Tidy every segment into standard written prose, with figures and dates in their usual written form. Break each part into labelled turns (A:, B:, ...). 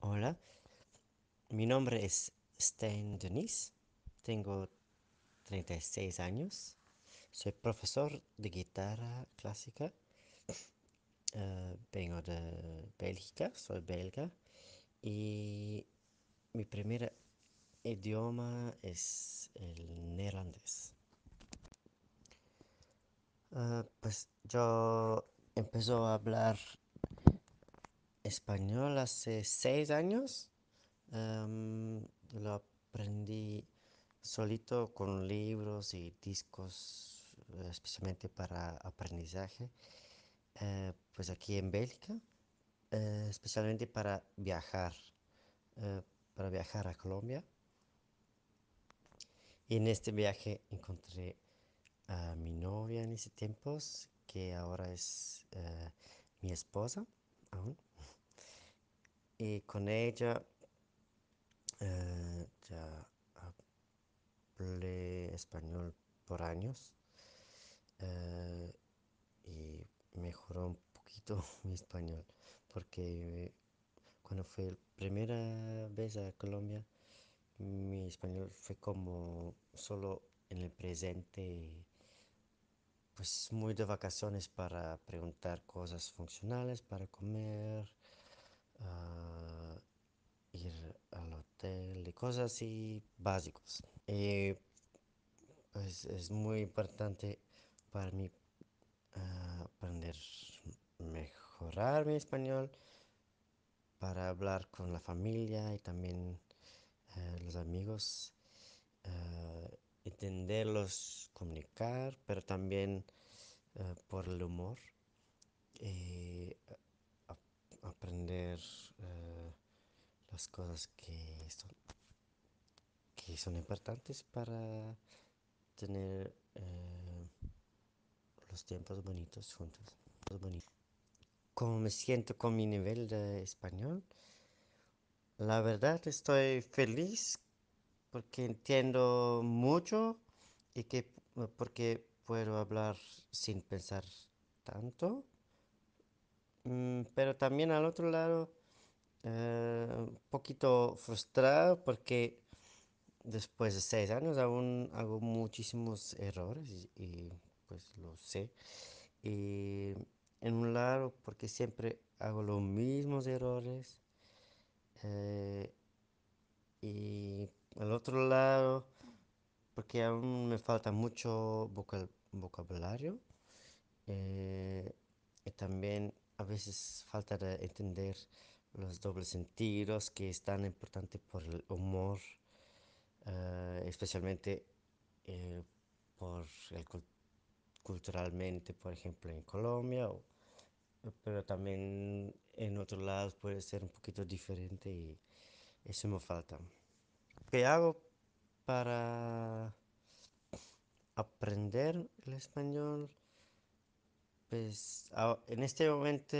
A: Hola, mi nombre es Stijn Denis, tengo 36 años, soy profesor de guitarra clásica, vengo de Bélgica, soy belga y mi primer idioma es el neerlandés. Pues yo empecé a hablar español hace 6 años. Lo aprendí solito con libros y discos, especialmente para aprendizaje, pues aquí en Bélgica, especialmente eh, para viajar a Colombia. Y en este viaje encontré a mi novia en ese tiempos, que ahora es mi esposa aún. Y con ella ya hablé español por años. eh, y mejoró un poquito mi español, porque cuando fue la primera vez a Colombia, mi español fue como solo en el presente, pues muy de vacaciones para preguntar cosas funcionales, para comer, ah, ir al hotel y cosas así básicos. Pues es muy importante para mí aprender, mejorar mi español para hablar con la familia y también los amigos, entenderlos, comunicar, pero también por el humor, eh, aprender las cosas que son importantes para tener los tiempos bonitos juntos. ¿Cómo me siento con mi nivel de español? La verdad estoy feliz porque entiendo mucho y porque puedo hablar sin pensar tanto. Pero también al otro lado, un poquito frustrado porque después de 6 años aún hago muchísimos errores pues lo sé. Y en un lado porque siempre hago los mismos errores. eh, y al otro lado porque aún me falta mucho vocabulario, eh, y también a veces falta de entender los dobles sentidos que es tan importante por el humor, especialmente eh, por culturalmente, por ejemplo, en Colombia, pero también en otros lados puede ser un poquito diferente y eso me falta. ¿Qué hago para aprender el español? Pues en este momento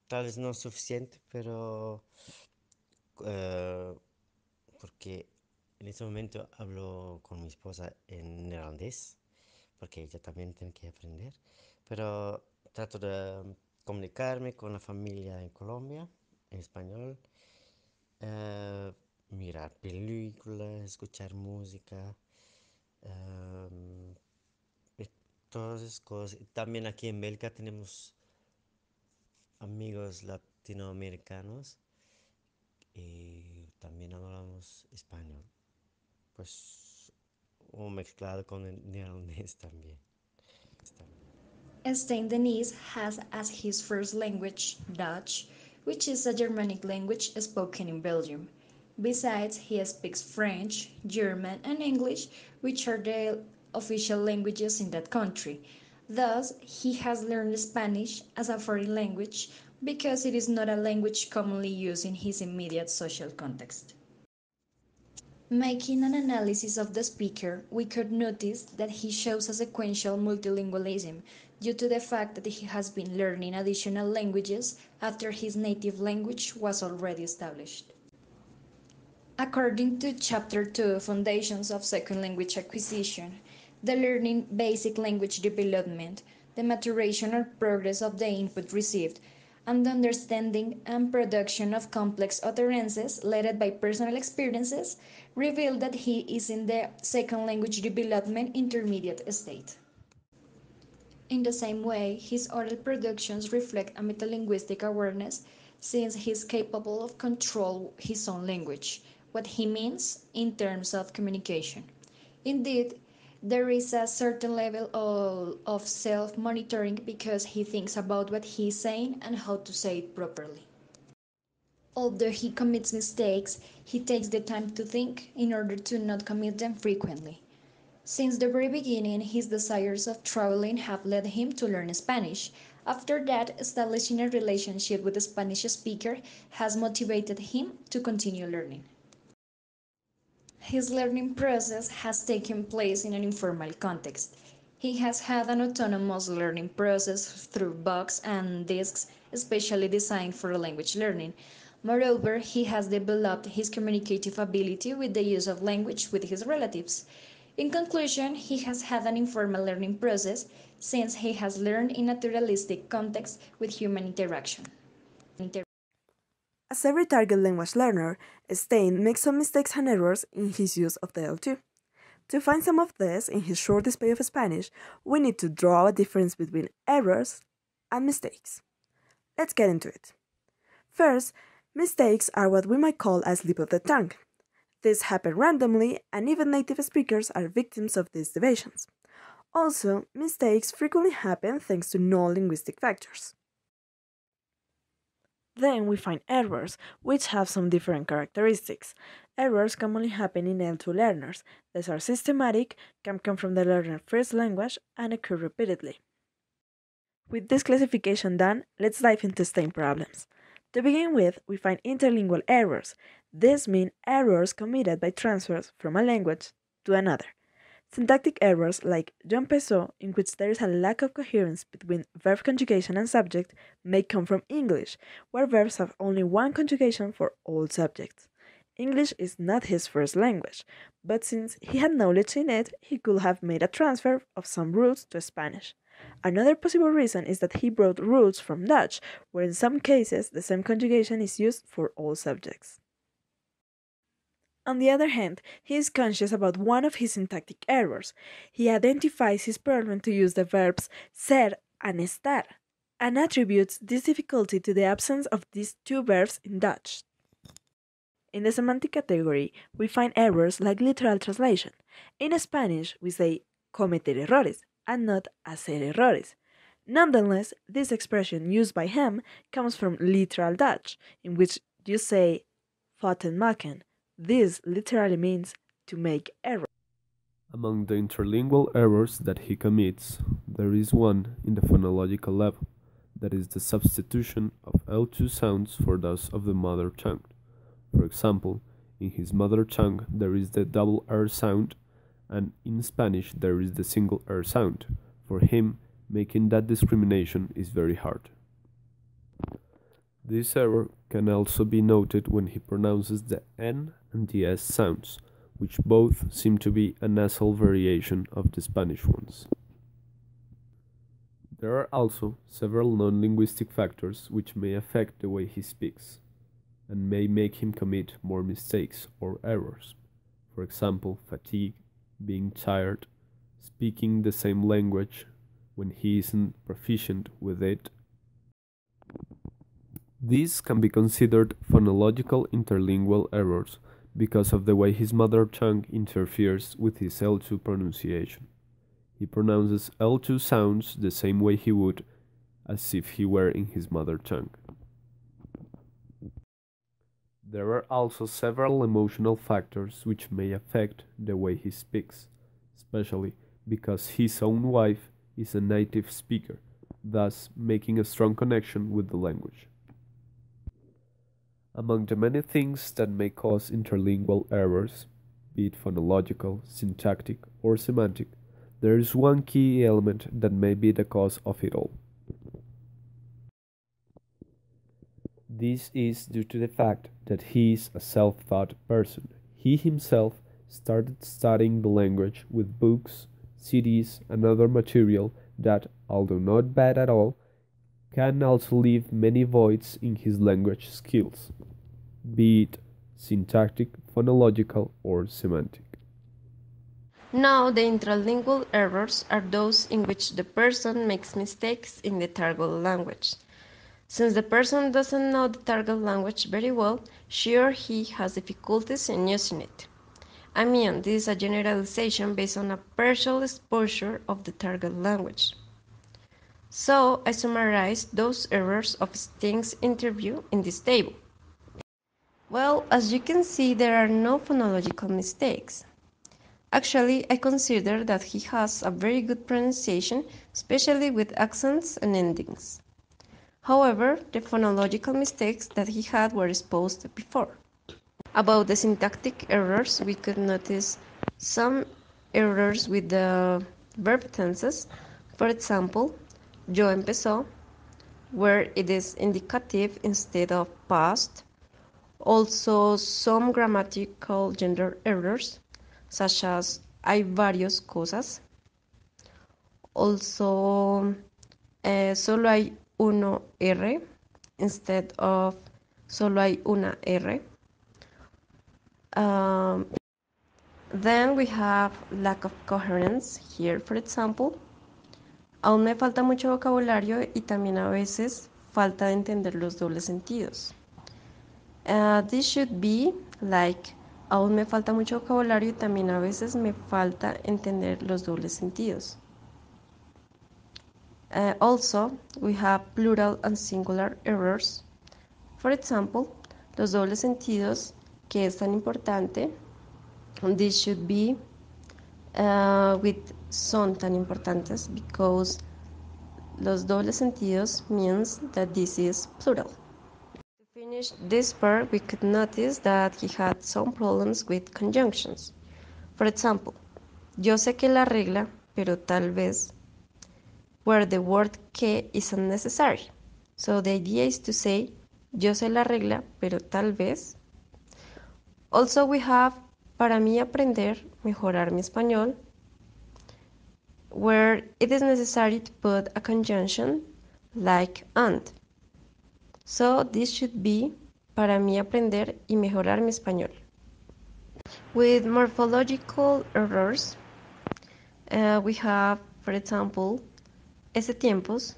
A: tal vez no es suficiente, pero eh, porque en este momento hablo con mi esposa en neerlandés, porque ella también tiene que aprender, pero trato de comunicarme con la familia en Colombia en español, eh, mirar películas, escuchar música, em, y todas esas cosas. También aquí en Bélgica tenemos amigos latinoamericanos y también hablamos español, pues o mezclado con el neerlandés también.
B: Stijn Denis has as his first language Dutch, which is a Germanic language spoken in Belgium. Besides, he speaks French, German, and English, which are the official languages in that country. Thus, he has learned Spanish as a foreign language because it is not a language commonly used in his immediate social context. Making an analysis of the speaker, we could notice that he shows a sequential multilingualism due to the fact that he has been learning additional languages after his native language was already established. According to Chapter 2, Foundations of Second Language Acquisition, the learning basic language development, the maturation or progress of the input received, and the understanding and production of complex utterances led by personal experiences reveal that he is in the second language development intermediate state. In the same way, his oral productions reflect a metalinguistic awareness since he is capable of control his own language, what he means in terms of communication. Indeed, there is a certain level of self-monitoring because he thinks about what he is saying and how to say it properly. Although he commits mistakes, he takes the time to think in order to not commit them frequently. Since the very beginning, his desires of traveling have led him to learn Spanish. After that, establishing a relationship with a Spanish speaker has motivated him to continue learning. His learning process has taken place in an informal context. He has had an autonomous learning process through books and discs especially designed for language learning. Moreover, he has developed his communicative ability with the use of language with his relatives. In conclusion, he has had an informal learning process since he has learned in naturalistic context with human interaction.
C: As every target language learner, Stijn makes some mistakes and errors in his use of the L2. To find some of this in his short display of Spanish, we need to draw a difference between errors and mistakes. Let's get into it. First, mistakes are what we might call a slip of the tongue. These happen randomly, and even native speakers are victims of these deviations. Also, mistakes frequently happen thanks to non-linguistic factors. Then we find errors, which have some different characteristics. Errors commonly happen in L2 learners. These are systematic, can come from the learner's first language, and occur repeatedly. With this classification done, let's dive into Stijn problems. To begin with, we find interlingual errors. These mean errors committed by transfers from a language to another. Syntactic errors like yo empezó, in which there is a lack of coherence between verb conjugation and subject, may come from English, where verbs have only one conjugation for all subjects. English is not his first language, but since he had knowledge in it, he could have made a transfer of some rules to Spanish. Another possible reason is that he brought rules from Dutch, where in some cases the same conjugation is used for all subjects. On the other hand, he is conscious about one of his syntactic errors. He identifies his problem to use the verbs ser and estar, and attributes this difficulty to the absence of these two verbs in Dutch. In the semantic category, we find errors like literal translation. In Spanish, we say cometer errores and not hacer errores. Nonetheless, this expression used by him comes from literal Dutch, in which you say fouten maken. This literally means to make error.
D: Among the interlingual errors that he commits, there is one in the phonological level, that is the substitution of L2 sounds for those of the mother tongue. For example, in his mother tongue there is the double R sound, and in Spanish there is the single R sound. For him, making that discrimination is very hard. This error can also be noted when he pronounces the N and the S sounds, which both seem to be a nasal variation of the Spanish ones. There are also several non-linguistic factors which may affect the way he speaks, and may make him commit more mistakes or errors. For example, fatigue, being tired, speaking the same language when he isn't proficient with it. These can be considered phonological interlingual errors because of the way his mother tongue interferes with his L2 pronunciation. He pronounces L2 sounds the same way he would as if he were in his mother tongue. There are also several emotional factors which may affect the way he speaks, especially because his own wife is a native speaker, thus making a strong connection with the language. Among the many things that may cause interlingual errors, be it phonological, syntactic, or semantic, there is one key element that may be the cause of it all. This is due to the fact that he is a self-taught person. He himself started studying the language with books, CDs, and other material that, although not bad at all, can also leave many voids in his language skills, be it syntactic, phonological, or semantic.
E: Now, the intralingual errors are those in which the person makes mistakes in the target language. Since the person doesn't know the target language very well, she or he has difficulties in using it. I mean, this is a generalization based on a partial exposure of the target language. So, I summarized those errors of Stijn's interview in this table. Well, as you can see, there are no phonological mistakes. Actually, I consider that he has a very good pronunciation, especially with accents and endings. However, the phonological mistakes that he had were exposed before. About the syntactic errors, we could notice some errors with the verb tenses. For example, yo empezó, where it is indicative instead of past. Also, some grammatical gender errors, such as hay varios cosas. Also, solo hay uno R instead of solo hay una R. Then we have lack of coherence here, for example. Aún me falta mucho vocabulario y también a veces falta de entender los dobles sentidos. This should be like, aún me falta mucho vocabulario y también a veces me falta entender los dobles sentidos. Also, we have plural and singular errors. For example, los dobles sentidos, que es tan importante, this should be with son tan importantes because los dobles sentidos means that this is plural. To finish this part, we could notice that he had some problems with conjunctions. For example, yo sé que la regla, pero tal vez, where the word que is unnecessary. So the idea is to say, yo sé la regla, pero tal vez. Also we have, para mí aprender, mejorar mi español, where it is necessary to put a conjunction like and. So this should be, para mí aprender y mejorar mi español. With morphological errors, we have, for example, ese tiempos,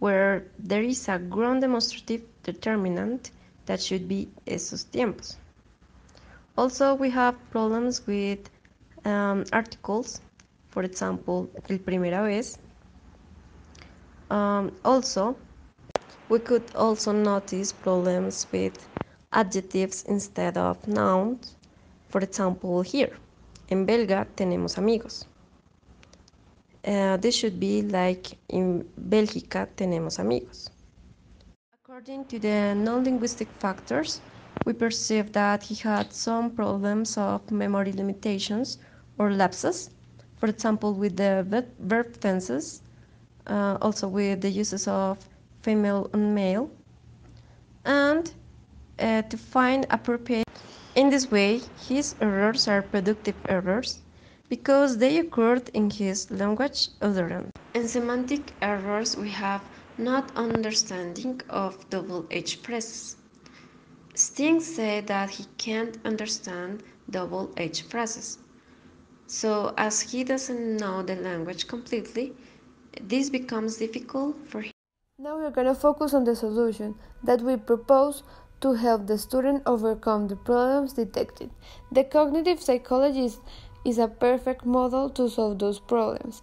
E: where there is a ground demonstrative determinant that should be esos tiempos. Also, we have problems with articles, for example, el primera vez. Also, we could also notice problems with adjectives instead of nouns. For example, here, en belga tenemos amigos. This should be like in Bélgica tenemos amigos. According to the non-linguistic factors, we perceive that he had some problems of memory limitations or lapses, for example, with the verb tenses, also with the uses of female and male, and to find appropriate. In this way, his errors are productive errors because they occurred in his language utterance. In semantic errors, we have not understanding of double H phrases. Stijn said that he can't understand double H phrases. So, as he doesn't know the language completely, this becomes difficult for him.
F: Now we're going to focus on the solution that we propose to help the student overcome the problems detected. The cognitive psychologist is a perfect model to solve those problems.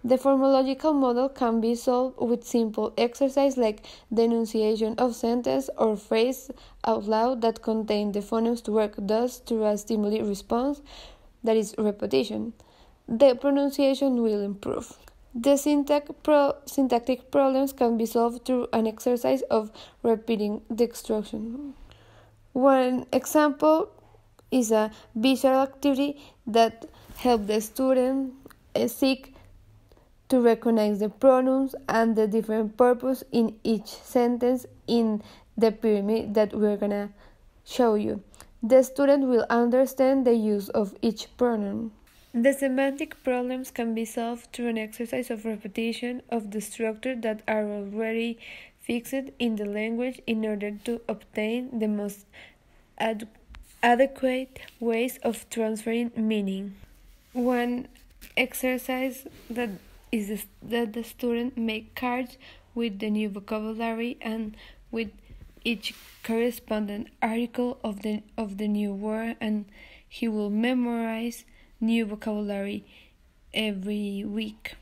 F: The phonological model can be solved with simple exercise like the enunciation of sentence or phrase out loud that contain the phonemes to work thus through a stimuli response, that is repetition. The pronunciation will improve. The syntactic problems can be solved through an exercise of repeating the instruction. One example is a visual activity that helps the student seek to recognize the pronouns and the different purpose in each sentence in the pyramid that we're gonna show you. The student will understand the use of each pronoun. The semantic problems can be solved through an exercise of repetition of the structures that are already fixed in the language in order to obtain the most adequate ways of transferring meaning. One exercise that is that the student make cards with the new vocabulary and with each corresponding article of the new word, and he will memorize new vocabulary every week.